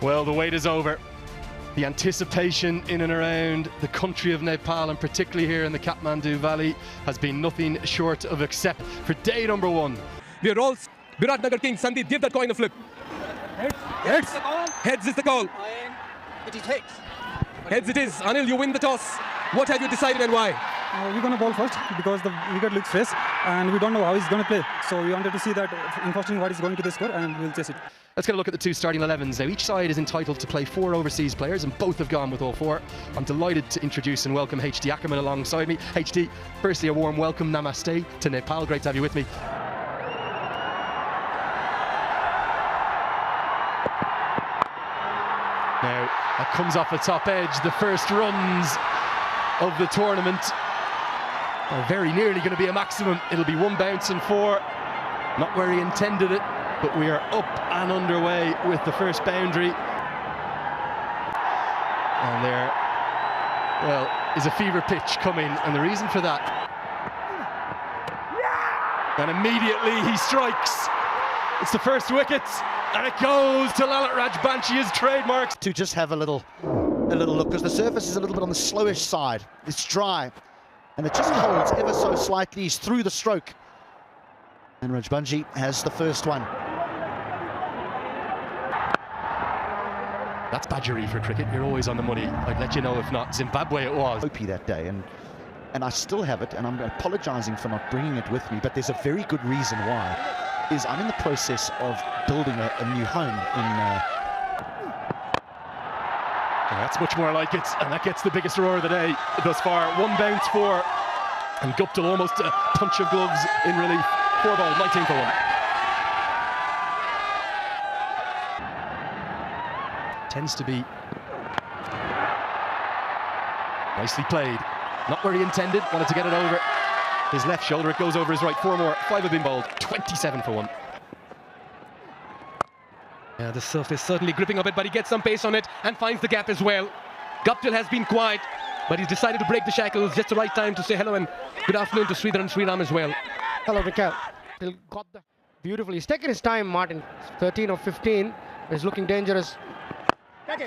Well, the wait is over. The anticipation in and around the country of Nepal, and particularly here in the Kathmandu Valley, has been nothing short of accept for day number one. We are all Biratnagar King. Sandeep, give that coin a flip. Heads. Heads is the call. It is heads. Heads it is. Anil, you win the toss. What have you decided and why? We're going to bowl first because the wicket looks fresh and we don't know how he's going to play. So we wanted to see that in what is going to the score, and we'll chase it. Let's get a look at the two starting 11s. Now, each side is entitled to play 4 overseas players, and both have gone with all 4. I'm delighted to introduce and welcome HD Ackerman alongside me. HD, firstly, a warm welcome, namaste, to Nepal. Great to have you with me. Now, that comes off the top edge. The first runs of the tournament are very nearly going to be a maximum. It'll be 1 bounce and 4. Not where he intended it, but we are up and underway with the first boundary. And there, well, is a fever pitch coming, and the reason for that. And immediately he strikes. It's the first wicket, and it goes to Lalit Rajbanshi, his trademarks. To just have a little look, because the surface is a little bit on the slowish side. It's dry, and it just holds ever so slightly. He's through the stroke, and Rajbanshi has the first one. That's Badgery for cricket. You're always on the money. I'd let you know if not. Zimbabwe it was. Opie that day, and I still have it, and I'm apologizing for not bringing it with me, but there's a very good reason why. Is I'm in the process of building a new home in. That's much more like it, and that gets the biggest roar of the day thus far. 1 bounce, 4, and Guptill almost a punch of gloves in relief. 4 ball, 19 for 1. Tends to be nicely played. Not where he intended, wanted to get it over his left shoulder. It goes over his right. 4 more, 5 have been bowled. 27 for 1. Yeah, the surface certainly gripping a bit, but he gets some pace on it and finds the gap as well. Guptill has been quiet, but he's decided to break the shackles. Just the right time to say hello and good afternoon to Sridhar and Sriram as well. Hello, Mikhail. He'll got the beautifully. He's taken his time, Martin. 13 or 15. He's looking dangerous.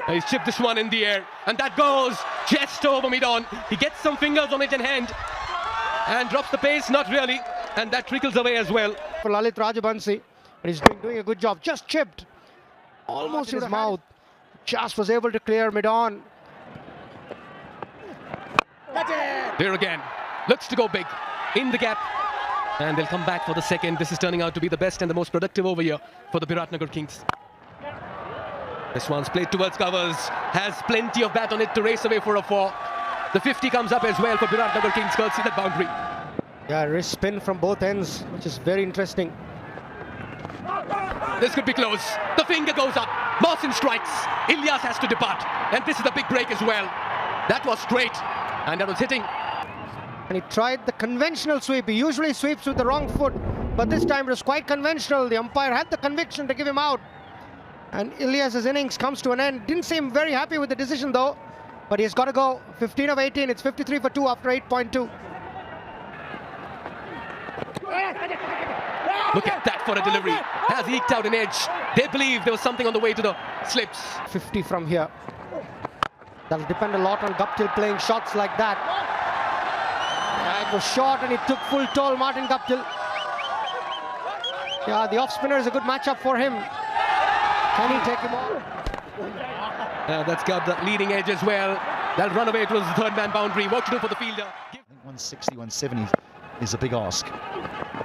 He's chipped this one in the air, and that goes just over mid-on. He gets some fingers on it in hand and drops the pace, not really, and that trickles away as well. For Lalit Rajbanshi, but he's doing a good job. Just chipped. Almost in his mouth. Just was able to clear mid-on. There again. Looks to go big. In the gap. And they'll come back for the second. This is turning out to be the best and the most productive over here for the Biratnagar Kings. This one's played towards covers. Has plenty of bat on it to race away for a 4. The 50 comes up as well for Biratnagar Kings. Courtesy that boundary. Yeah, wrist spin from both ends, which is very interesting. This could be close. The finger goes up. Mawson strikes. Ilyas has to depart. And this is the big break as well. That was straight. And that was hitting. And he tried the conventional sweep. He usually sweeps with the wrong foot, but this time it was quite conventional. The umpire had the conviction to give him out. And Ilyas's innings comes to an end. Didn't seem very happy with the decision though, but he's got to go. 15 of 18. It's 53 for 2 after 8.2. Look at that for a delivery. Has eked out an edge. They believe there was something on the way to the slips. 50 from here. That'll depend a lot on Guptill playing shots like that. Yeah, it was short and he took full toll, Martin Guptill. Yeah, the off spinner is a good matchup for him. Can he take him on? That's got the leading edge as well. That'll run away towards the third man boundary. What to do for the fielder? 160, 170 is a big ask.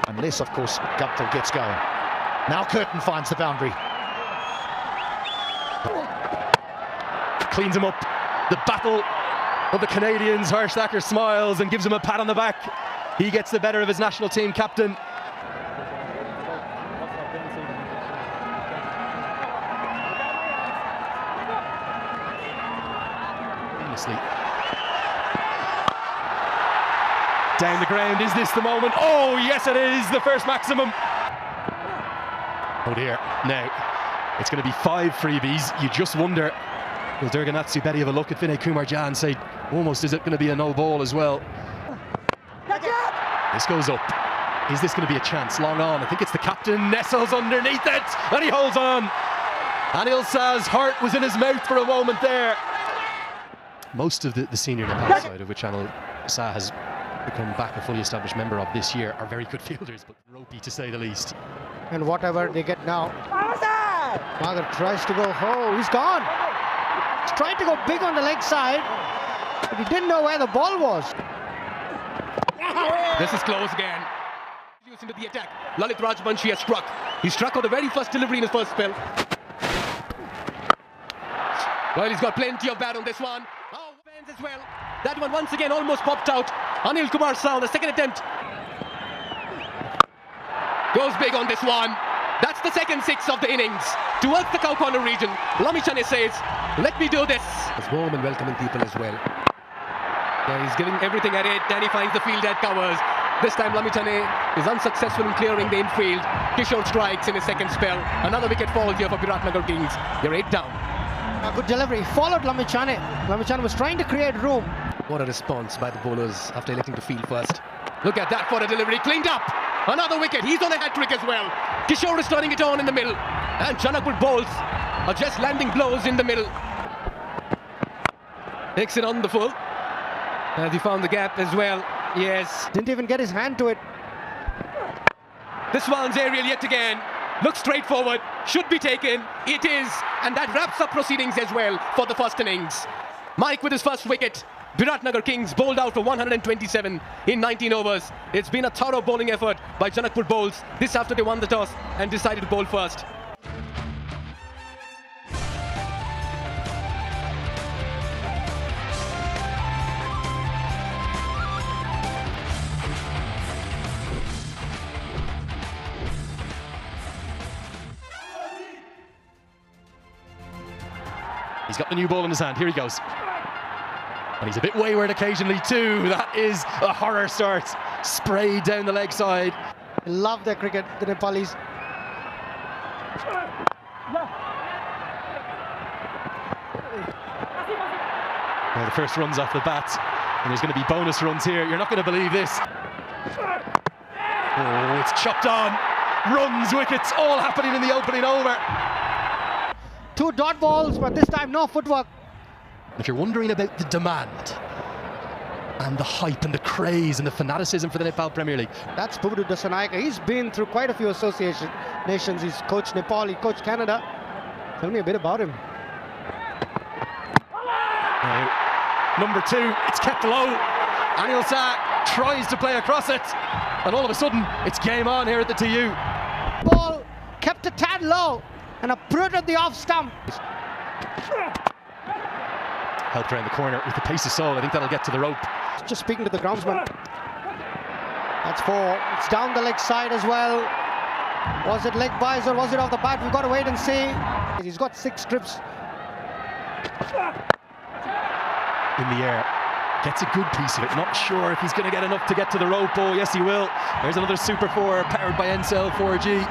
Unless, of course, Guptill gets going. Now Curtin finds the boundary. Cleans him up. The battle of the Canadians. Harsh Thacker smiles and gives him a pat on the back. He gets the better of his national team captain. Down the ground, is this the moment? Oh yes it is, the first maximum. Oh dear, now it's going to be 5 freebies. You just wonder, will Durganatsu Betty have a look at Vinay Kumar Jha and say, almost, is it going to be a no ball as well? This goes up. Is this going to be a chance? Long on. I think it's the captain. Nestles underneath it. And he holds on. Anil Shah's heart was in his mouth for a moment there. Most of the senior Nepal side, of which Anil Shah has become back a fully established member of this year, are very good fielders, but ropey to say the least. And whatever they get now. Magar tries to go, oh, he's gone. He's trying to go big on the leg side, but he didn't know where the ball was. This is close again. Into the attack. Lalit Rajbanshi has struck. He struck on the very first delivery in his first spell. Well, he's got plenty of bat on this one. Oh, fans as well. That one once again almost popped out. Anil Kumar Shah on the second attempt. Goes big on this one. That's the second six of the innings. Towards the cow corner region, Lamichhane says, let me do this. It's warm and welcoming people as well. Yeah, he's giving everything at it, and he finds the field that covers. This time Lamichhane is unsuccessful in clearing the infield. Kishore strikes in his second spell. Another wicket falls here for Biratnagar Kings. You're 8 down. A good delivery. Followed Lamichhane. Lamichhane was trying to create room. What a response by the bowlers after electing to field first. Look at that for a delivery. Cleaned up. Another wicket. He's on a hat-trick as well. Kishore is turning it on in the middle. And Janakpur bowls are just landing blows in the middle. Takes it on the full. As he found the gap as well. Yes. Didn't even get his hand to it. This one's aerial yet again. Looks straightforward. Should be taken. It is. And that wraps up proceedings as well for the first innings. Mike with his first wicket. Biratnagar Kings bowled out for 127 in 19 overs. It's been a thorough bowling effort by Janakpur bowls. This after they won the toss and decided to bowl first. He's got the new ball in his hand. Here he goes. And he's a bit wayward occasionally too. That is a horror start. Sprayed down the leg side. They love their cricket, the Nepalis. Well, the first runs off the bat. And there's going to be bonus runs here. You're not going to believe this. Oh, it's chopped on. Runs, wickets, all happening in the opening over. 2 dot balls, but this time no footwork. If you're wondering about the demand and the hype and the craze and the fanaticism for the Nepal Premier League, That's Bubadu Dasanayake. He's been through quite a few association nations. He's coached Nepal, he coached Canada. Tell me a bit about him. now, number 2, it's kept low. Anil Shah tries to play across it, and all of a sudden it's game on here at the TU. Ball kept a tad low and uprooted the off stump. Helped around the corner with the pace of soul. I think that'll get to the rope. Just speaking to the groundsman. That's 4. It's down the leg side as well. Was it leg buys or was it off the bat? We've got to wait and see. He's got 6 strips. In the air. Gets a good piece of it. Not sure if he's going to get enough to get to the rope. Oh, yes, he will. There's another Super 4 powered by Ncell 4G.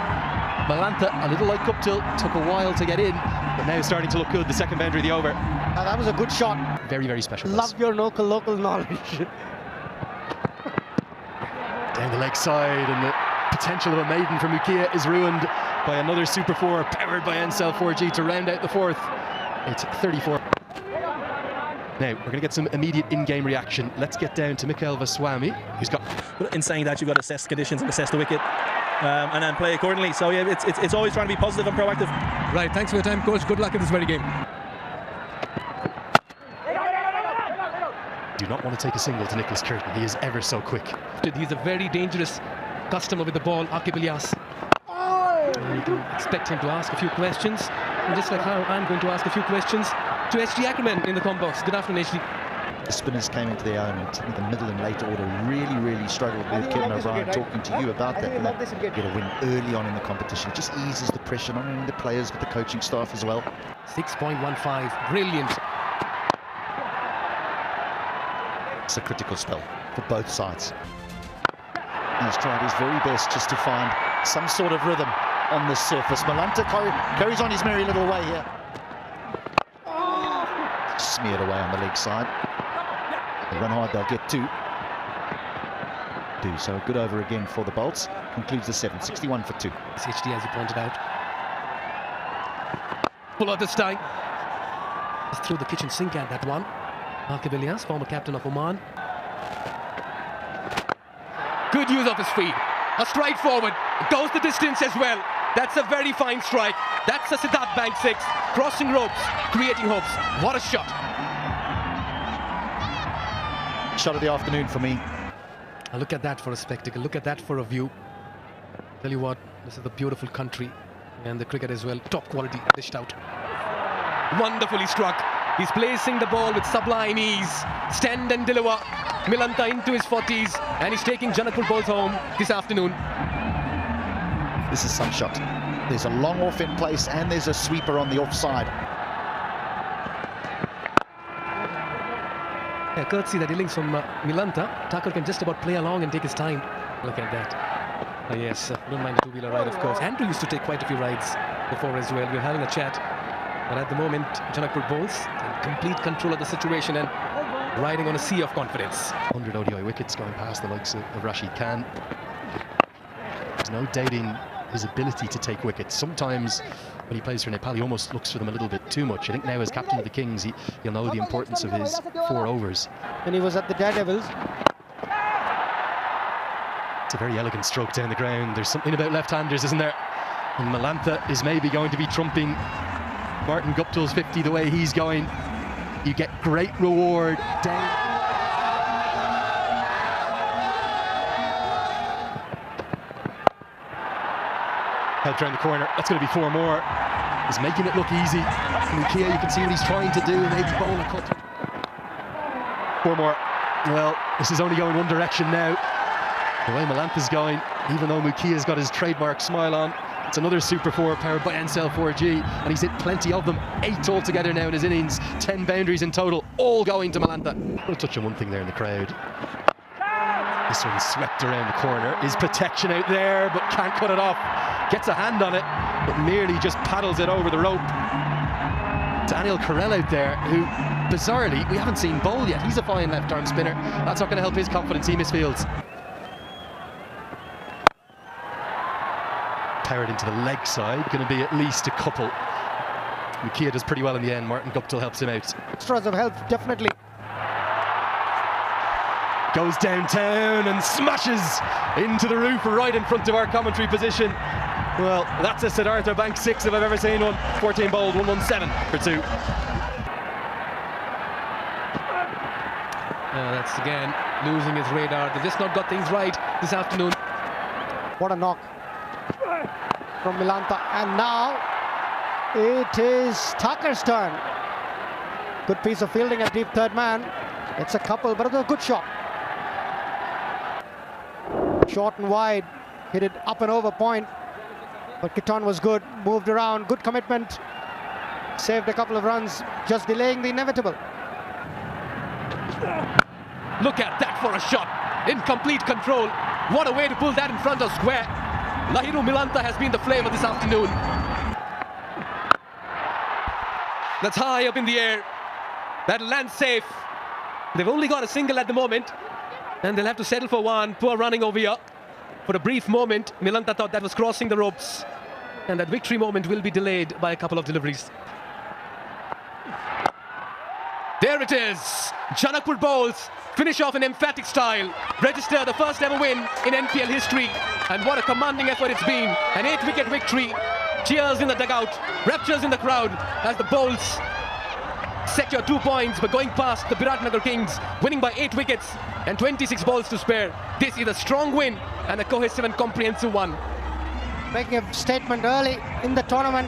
Malanta, a little like up tilt, took a while to get in, but now starting to look good. The second boundary of the over. Now that was a good shot. Very, very special. Love your local knowledge. Down the leg side, and the potential of a maiden for Mukia is ruined by another Super 4 powered by Ncell 4G to round out the 4th. It's 34. Now, we're going to get some immediate in-game reaction. Let's get down to Mikhail Vaswamy, who's got... In saying that, you've got to assess conditions and assess the wicket and then play accordingly. So, yeah, it's always trying to be positive and proactive. Right, thanks for your time, coach. Good luck in this very game. Do not want to take a single to Nicholas Curtin. He is ever so quick. He's a very dangerous customer with the ball, Aqib Ilyas. You can expect him to ask a few questions, and just like how I'm going to ask a few questions to HG Ackerman in the com box. Good afternoon, HG. The spinners came into their own in the middle and late order. Really struggled with Kevin O'Brien talking to you about that. Get a win early on in the competition. It just eases the pressure, not only the players, but the coaching staff as well. 6.15. Brilliant. It's a critical spell for both sides. He's tried his very best just to find some sort of rhythm on this surface. Malanta carries on his merry little way here. Smeared away on the leg side. They run hard, they'll get 2. So a good over again for the Bolts. Concludes the 7, 61 for 2. HG, as you pointed out. Puller this time. Just threw the kitchen sink at that one. Aqib Ilyas, former captain of Oman. Good use of his feet. A strike forward. Goes the distance as well. That's a very fine strike. That's a Siddharth Bank 6. Crossing ropes, creating hopes. What a shot. Shot of the afternoon for me. Look at that for a spectacle. Look at that for a view. Tell you what, this is a beautiful country. And the cricket as well. Top quality, dished out. Wonderfully struck. He's placing the ball with sublime ease. Stand and deliver. Milanta into his 40s. And he's taking Janakpur balls home this afternoon. This is some shot. There's a long off in place and there's a sweeper on the offside. Yeah, courtesy that innings from Milanta. Thakur can just about play along and take his time. Look at that. Yes, don't mind the two-wheeler ride, of course. Andrew used to take quite a few rides before as well. We're having a chat. But at the moment, Janakpur bowls in complete control of the situation and riding on a sea of confidence. 100 ODI wickets going past the likes of Rashid Khan. There's no doubting his ability to take wickets. Sometimes when he plays for Nepal, he almost looks for them a little bit too much. I think now as captain of the Kings, he'll know the importance of his 4 overs. When he was at the Daredevils. It's a very elegant stroke down the ground. There's something about left-handers, isn't there? And Milanta is maybe going to be trumping Martin Guptill's 50 the way he's going. You get great reward down. Helped around the corner. That's going to be 4 more. He's making it look easy. Mukia, you can see what he's trying to do. Maybe bowl a cut. 4 more. Well, this is only going one direction now. The way Milanta's going, even though Mukia's got his trademark smile on, it's another Super 4 powered by Ncell 4G, and he's hit plenty of them. 8 altogether now in his innings, 10 boundaries in total, all going to Milanta. I'll touch on one thing there in the crowd. This one's swept around the corner. Is protection out there, but can't cut it off. Gets a hand on it, but merely just paddles it over the rope. Daniel Carell out there, who, bizarrely, we haven't seen bowl yet. He's a fine left-arm spinner. That's not going to help his confidence. He misfields. Powered into the leg side, going to be at least a couple. Mukia does pretty well in the end. Martin Guptill helps him out. Extras of help, definitely. Goes downtown and smashes into the roof right in front of our commentary position. Well, that's a Siddharth Bank 6 if I've ever seen one. 14 bowled, 117 for 2. That's again losing his radar. They've just not got things right this afternoon. What a knock from Milanta. And now it is Thakur's turn. Good piece of fielding at deep third man. It's a couple, but it was a good shot. Short and wide, hit it up and over point. But Kitan was good, moved around, good commitment. Saved a couple of runs, just delaying the inevitable. Look at that for a shot. In complete control. What a way to pull that in front of square. Lahiru Milanta has been the flavour this afternoon. That's high up in the air. That'll land safe. They've only got a single at the moment. And they'll have to settle for one. Poor running over here. For a brief moment, Milanta thought that was crossing the ropes. And that victory moment will be delayed by a couple of deliveries. There it is. Janakpur bowls finish off in emphatic style. Register the first ever win in NPL history. And what a commanding effort it's been. An 8-wicket victory. Cheers in the dugout. Raptures in the crowd as the bowls secure 2 points, but going past the Biratnagar Kings, winning by 8 wickets and 26 balls to spare. This is a strong win and a cohesive and comprehensive one. Making a statement early in the tournament.